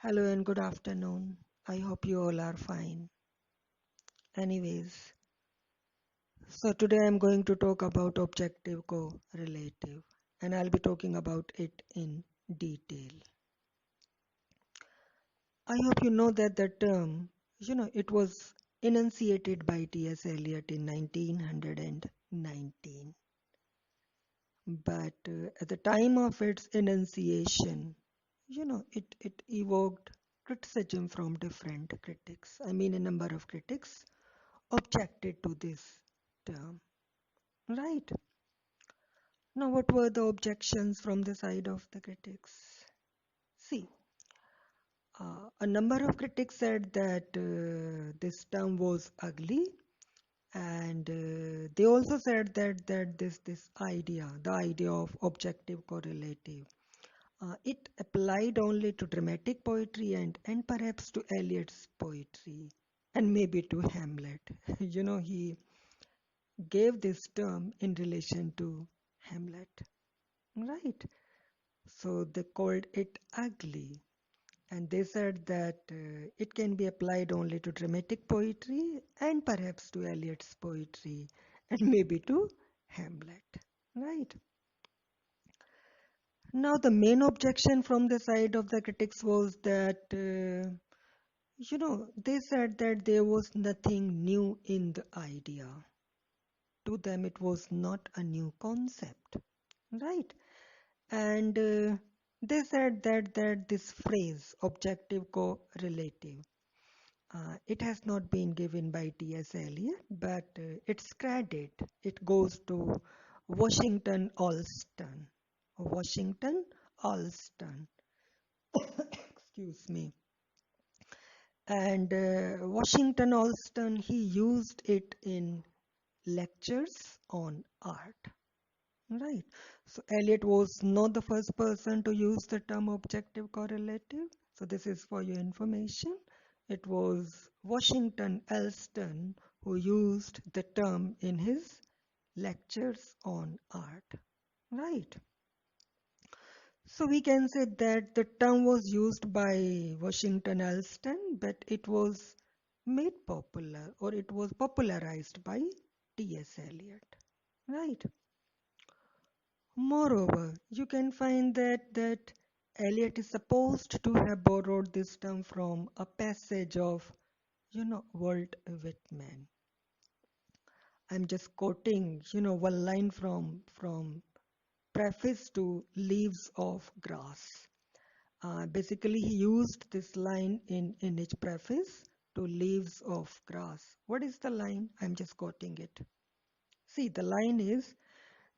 Hello and good afternoon. I hope you all are fine. Anyways, so today I'm going to talk about objective correlative and I'll be talking about it in detail. I hope you know that the term, it was enunciated by T.S. Eliot in 1919. But at the time of its enunciation, it evoked criticism from different critics. I mean, a number of critics objected to this term, right? Now, what were the objections from the side of the critics? See, a number of critics said that this term was ugly, and they also said that this idea, the idea of objective correlative, it applied only to dramatic poetry and perhaps to Eliot's poetry, and maybe to Hamlet. He gave this term in relation to Hamlet, right? So they called it ugly, and they said that it can be applied only to dramatic poetry and perhaps to Eliot's poetry and maybe to Hamlet, right? Now, the main objection from the side of the critics was that, they said that there was nothing new in the idea. To them, it was not a new concept, right? And they said that this phrase objective correlative, it has not been given by T.S. Eliot, but its credit, it goes to Washington Allston. Washington Allston, excuse me. And Washington Allston, he used it in lectures on art. Right. So Eliot was not the first person to use the term objective correlative. So this is for your information. It was Washington Allston who used the term in his lectures on art. Right. So we can say that the term was used by Washington Allston, but it was made popular or it was popularized by T.S. Eliot. Right. Moreover, you can find that Eliot is supposed to have borrowed this term from a passage of, Walt Whitman. I'm just quoting, one line from preface to Leaves of Grass. Basically, he used this line in his preface to Leaves of Grass. What is the line? I'm just quoting it. See, the line is,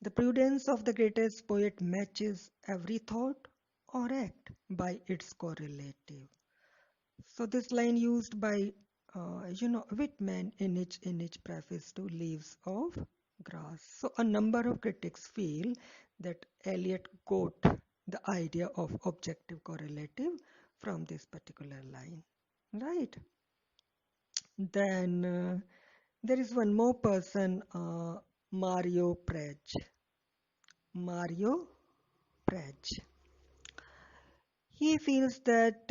the prudence of the greatest poet matches every thought or act by its correlative. So this line used by Whitman in its preface to Leaves of Grass. So a number of critics feel that Eliot got the idea of objective correlative from this particular line, right? Then there is one more person, Mario Prej. Mario Prej. He feels that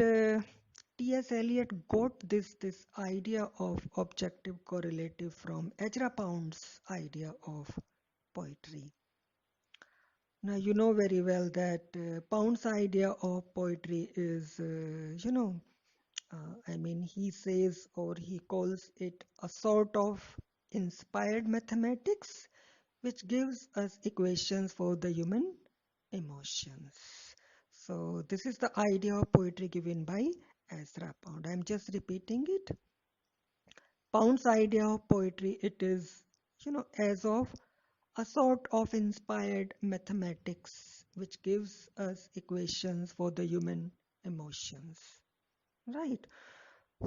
T.S. Eliot got this idea of objective correlative from Ezra Pound's idea of poetry. Now you know very well that Pound's idea of poetry is, I mean, he says or he calls it a sort of inspired mathematics which gives us equations for the human emotions. So this is the idea of poetry given by Ezra Pound. I'm just repeating it. Pound's idea of poetry, it is, as of a sort of inspired mathematics which gives us equations for the human emotions. Right.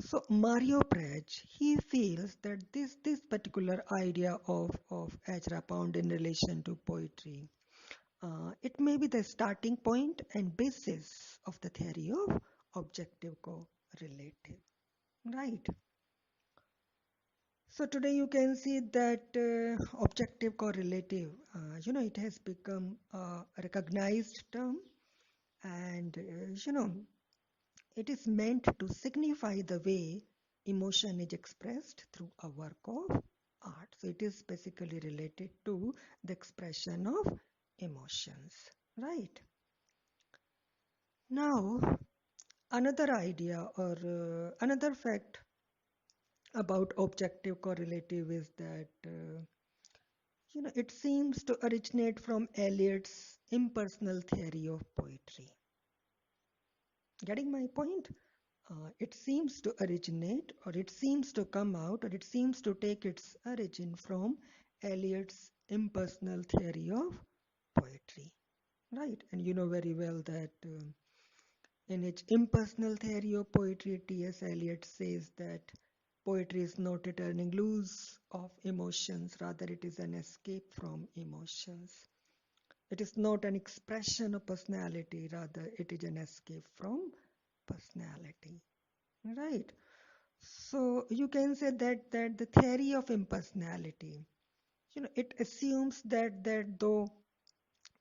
So Mario Prej, he feels that this particular idea of Ezra Pound in relation to poetry, it may be the starting point and basis of the theory of objective correlative. Right. So today you can see that objective correlative, it has become a recognized term, and It is meant to signify the way emotion is expressed through a work of art. So it is basically related to the expression of emotions, right? Now, another idea or another fact about objective correlative is that it seems to originate from Eliot's impersonal theory of poetry. Getting my point? It seems to originate, or it seems to come out, or it seems to take its origin from Eliot's impersonal theory of poetry, right? And you know very well that in its impersonal theory of poetry, T.S. Eliot says that poetry is not a turning loose of emotions, rather, it is an escape from emotions. It is not an expression of personality, rather, it is an escape from personality. Right. So you can say that the theory of impersonality, it assumes that though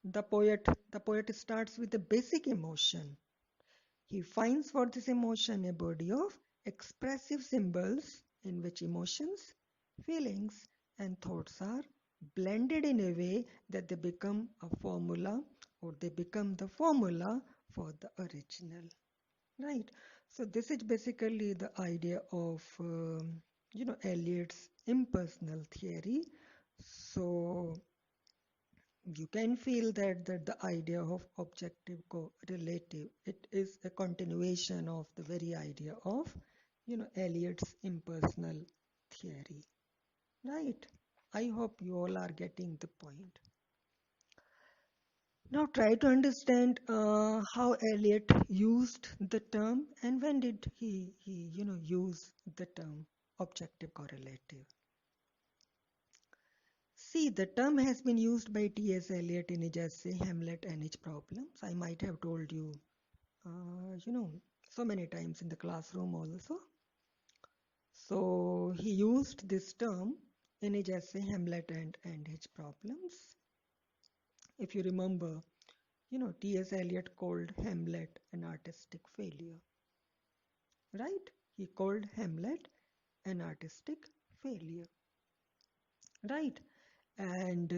the poet starts with a basic emotion, he finds for this emotion a body of expressive symbols in which emotions, feelings, and thoughts are blended in a way that they become a formula or they become the formula for the original. Right. So this is basically the idea of Eliot's impersonal theory. So you can feel that the idea of objective correlative, it is a continuation of the very idea of Eliot's impersonal theory. Right. I hope you all are getting the point. Now try to understand how Eliot used the term and when did he use the term objective correlative. See, the term has been used by T.S. Eliot in his essay Hamlet and Its Problems. I might have told you, so many times in the classroom also. So he used this term in his essay Hamlet and Its Problems. If you remember, T.S. Eliot called Hamlet an artistic failure, right? He called Hamlet an artistic failure, right? And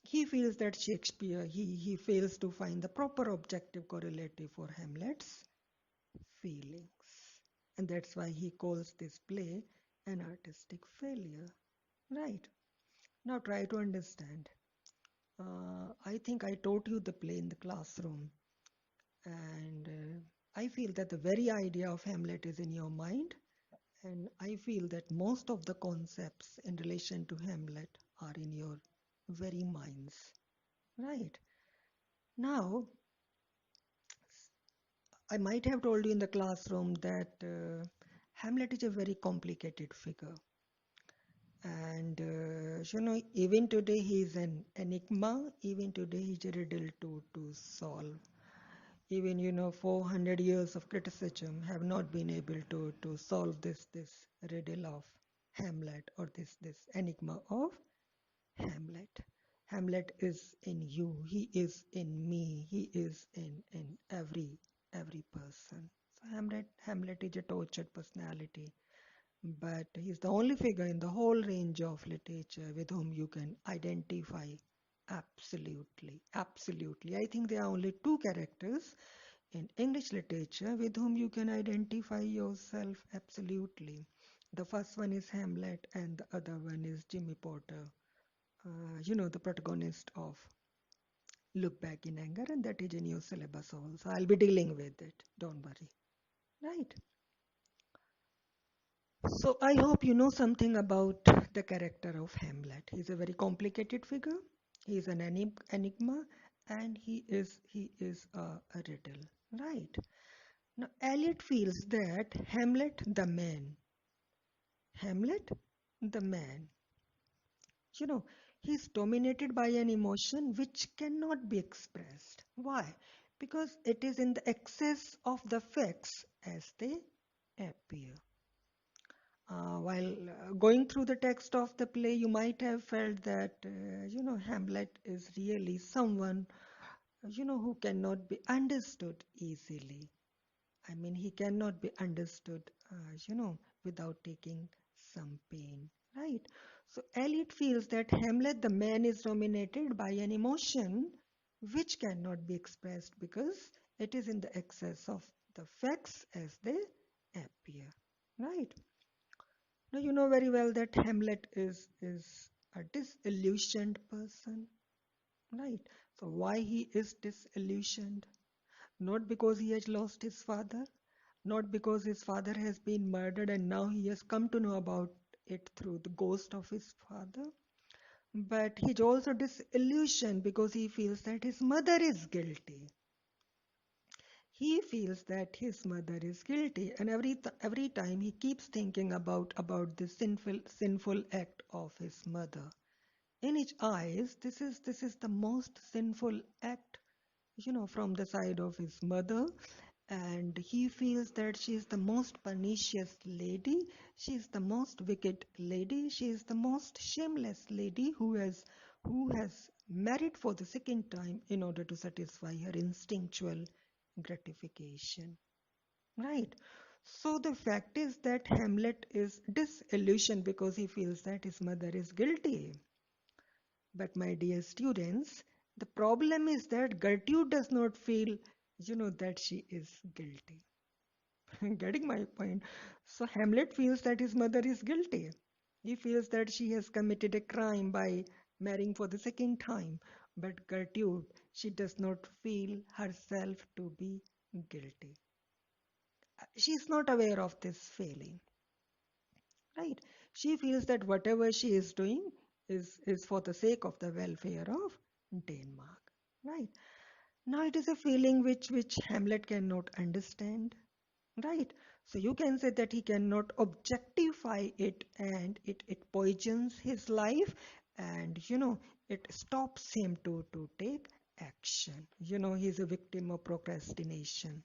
he feels that Shakespeare, he fails to find the proper objective correlative for Hamlet's feelings. And that's why he calls this play an artistic failure, right? Now try to understand. I think I taught you the play in the classroom. And I feel that the very idea of Hamlet is in your mind, and I feel that most of the concepts in relation to Hamlet are in your very minds. Right. Now, I might have told you in the classroom that Hamlet is a very complicated figure. And even today he is an enigma, even today he's a riddle to solve. Even 400 years of criticism have not been able to solve this riddle of Hamlet, or this enigma of Hamlet. Hamlet is in you, he is in me, he is in every person. So Hamlet is a tortured personality, but he's the only figure in the whole range of literature with whom you can identify absolutely. Absolutely. I think there are only two characters in English literature with whom you can identify yourself absolutely. The first one is Hamlet, and the other one is Jimmy Potter, the protagonist of Look Back in Anger, and that is a new syllabus also. I'll be dealing with it, don't worry. Right. So I hope you know something about the character of Hamlet. He's a very complicated figure. He's an enigma, and he is a riddle. Right. Now Eliot feels that Hamlet the man, you know, he's dominated by an emotion which cannot be expressed. Why? Because it is in the excess of the facts as they appear. While going through the text of the play, you might have felt that, Hamlet is really someone, who cannot be understood easily. I mean, he cannot be understood, you know, without taking some pain, right? So Eliot feels that Hamlet, the man, is dominated by an emotion which cannot be expressed because it is in the excess of the facts as they appear, right? Now you know very well that Hamlet is a disillusioned person, right? So why he is disillusioned? Not because he has lost his father, not because his father has been murdered and now he has come to know about it through the ghost of his father, but he's also disillusioned because he feels that his mother is guilty. He feels that his mother is guilty, and every time he keeps thinking about this sinful act of his mother. In his eyes, this is the most sinful act, you know, from the side of his mother, and he feels that she is the most pernicious lady, she is the most wicked lady, she is the most shameless lady who has married for the second time in order to satisfy her instinctual gratification, right? So the fact is that Hamlet is disillusioned because he feels that his mother is guilty. But my dear students, the problem is that Gertrude does not feel, you know, that she is guilty. Getting my point? So Hamlet feels that his mother is guilty. He feels that she has committed a crime by marrying for the second time. But Gertrude, she does not feel herself to be guilty. She is not aware of this feeling, right? She feels that whatever she is doing is for the sake of the welfare of Denmark, right? Now it is a feeling which Hamlet cannot understand, right? So you can say that he cannot objectify it, and it poisons his life, and you know it stops him to take action. You know, he's a victim of procrastination.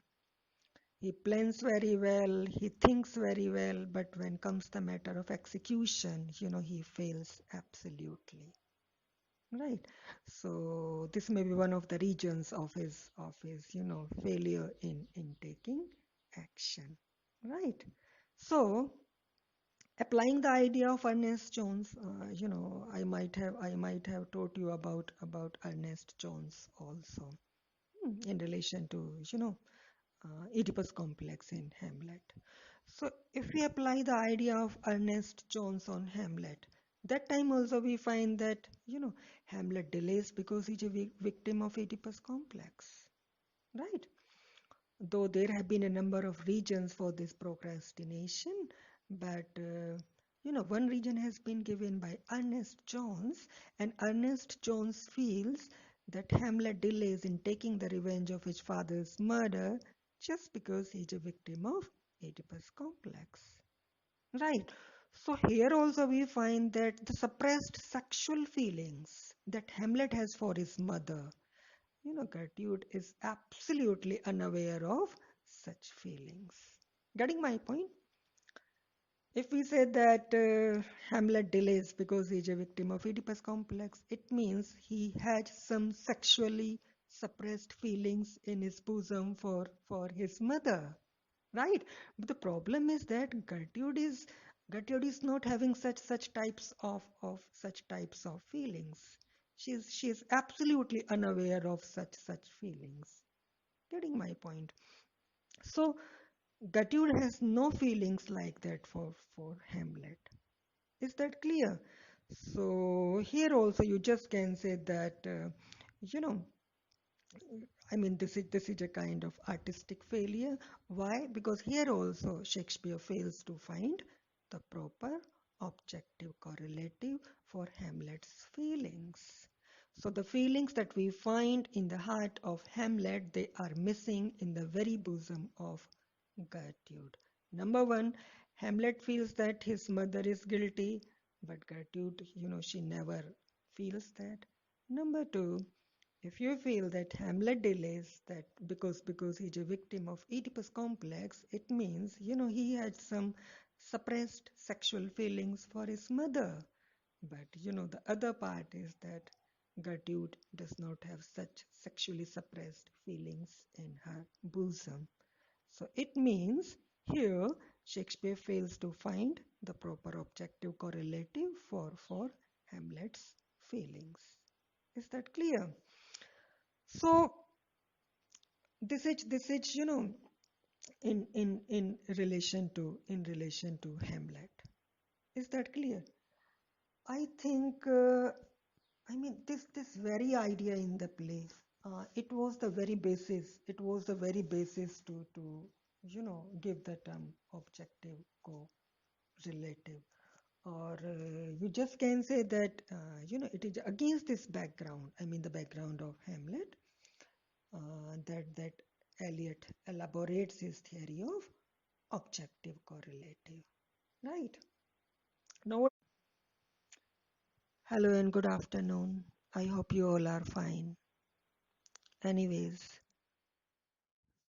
He plans very well, he thinks very well, but when comes the matter of execution, you know, he fails absolutely. Right. So this may be one of the regions of his, you know, failure in taking action. Right. So applying the idea of Ernest Jones, you know, I might have taught you about Ernest Jones also, in relation to, you know, Oedipus complex in Hamlet. So if we apply the idea of Ernest Jones on Hamlet, that time also we find that, you know, Hamlet delays because he's a victim of Oedipus complex, right? Though there have been a number of reasons for this procrastination, but you know, one reason has been given by Ernest Jones, and Ernest Jones feels that Hamlet delays in taking the revenge of his father's murder just because he's a victim of Oedipus complex. Right. So here also we find that the suppressed sexual feelings that Hamlet has for his mother, you know, Gertrude is absolutely unaware of such feelings. Getting my point? If we say that Hamlet delays because he's a victim of Oedipus complex, it means he had some sexually suppressed feelings in his bosom for his mother, right? But the problem is that Gertrude is not having such types of such types of feelings. She's absolutely unaware of such feelings. Getting my point? So Gertrude has no feelings like that for Hamlet. Is that clear? So here also you just can say that you know, I mean, this is a kind of artistic failure. Why? Because here also Shakespeare fails to find the proper objective correlative for Hamlet's feelings. So the feelings that we find in the heart of Hamlet, they are missing in the very bosom of Gertrude. Number one, Hamlet feels that his mother is guilty, but Gertrude, you know, she never feels that. Number two, if you feel that Hamlet delays that because he's a victim of Oedipus complex, it means, you know, he had some suppressed sexual feelings for his mother. But you know, the other part is that Gertrude does not have such sexually suppressed feelings in her bosom. So it means here Shakespeare fails to find the proper objective correlative for Hamlet's feelings. Is that clear? So this is in relation to Hamlet. Is that clear? I think I mean this very idea in the place. It was the very basis. It was the very basis to give the term objective correlative, or you just can say that it is against this background. I mean the background of Hamlet, that Eliot elaborates his theory of objective correlative. Right. Now, hello and good afternoon. I hope you all are fine. Anyways,